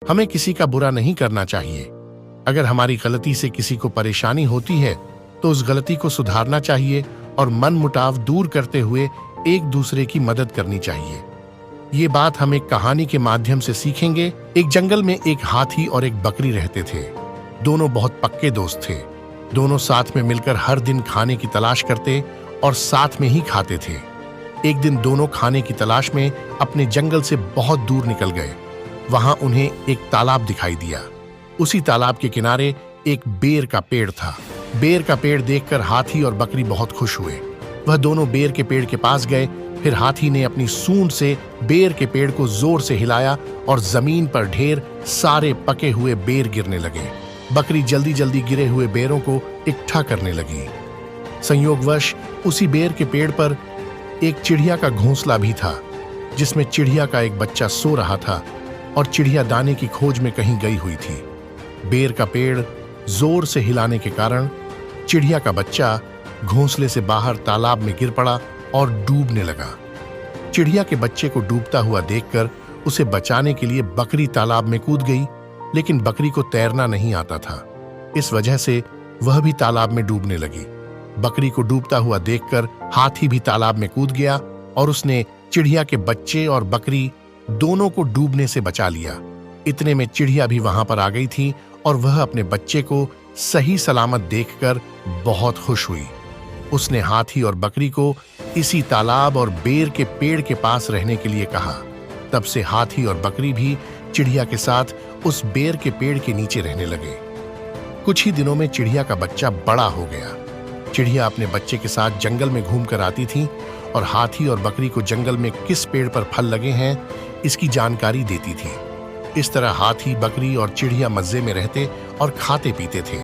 हमें किसी का बुरा नहीं करना चाहिए। अगर हमारी गलती से किसी को परेशानी होती है तो उस गलती को सुधारना चाहिए और मन मुटाव दूर करते हुए एक दूसरे की मदद करनी चाहिए। ये बात हम एक कहानी के माध्यम से सीखेंगे। एक जंगल में एक हाथी और एक बकरी रहते थे। दोनों बहुत पक्के दोस्त थे। दोनों साथ में मिलकर हर दिन खाने की तलाश करते और साथ में ही खाते थे। एक दिन दोनों खाने की तलाश में अपने जंगल से बहुत दूर निकल गए। वहां उन्हें एक तालाब दिखाई दिया। उसी तालाब के किनारे एक बेर का पेड़ था। बेर का पेड़ देखकर हाथी और बकरी बहुत खुश हुए। वह दोनों बेर के पेड़ के पास गए। फिर हाथी ने अपनी सूंड से बेर के पेड़ को जोर से हिलाया और जमीन पर ढेर सारे पके हुए बेर गिरने लगे। बकरी जल्दी जल्दी गिरे हुए बेरों को इकट्ठा करने लगी। संयोगवश उसी बेर के पेड़ पर एक चिड़िया का घोंसला भी था, जिसमें चिड़िया का एक बच्चा सो रहा था और चिड़िया दाने की खोज में कहीं गई हुई थी। बेर का पेड़ जोर से हिलाने के कारण चिड़िया का बच्चा घोंसले से बाहर तालाब में गिर पड़ा और डूबने लगा। चिड़िया के बच्चे को डूबता हुआ देखकर उसे बचाने के लिए बकरी तालाब में कूद गई, लेकिन बकरी को तैरना नहीं आता था। इस वजह से वह भी तालाब में डूबने लगी। बकरी को डूबता हुआ देखकर हाथी भी तालाब में कूद गया और उसने चिड़िया के बच्चे और बकरी दोनों को डूबने से बचा लिया। इतने में चिड़िया भी वहां पर आ गई थी और वह अपने बच्चे को सही सलामत देखकर बहुत खुश हुई। उसने हाथी और बकरी को इसी तालाब और बेर के पेड़ के पास रहने के लिए कहा। तब से हाथी और बकरी भी चिड़िया के साथ उस बेर के पेड़ के नीचे रहने लगे। कुछ ही दिनों में चिड़िया का बच्चा बड़ा हो गया। चिड़िया अपने बच्चे के साथ जंगल में घूमकर आती थी और हाथी और बकरी को जंगल में किस पेड़ पर फल लगे हैं इसकी जानकारी देती थी। इस तरह हाथी, बकरी और चिड़िया मजे में रहते और खाते पीते थे।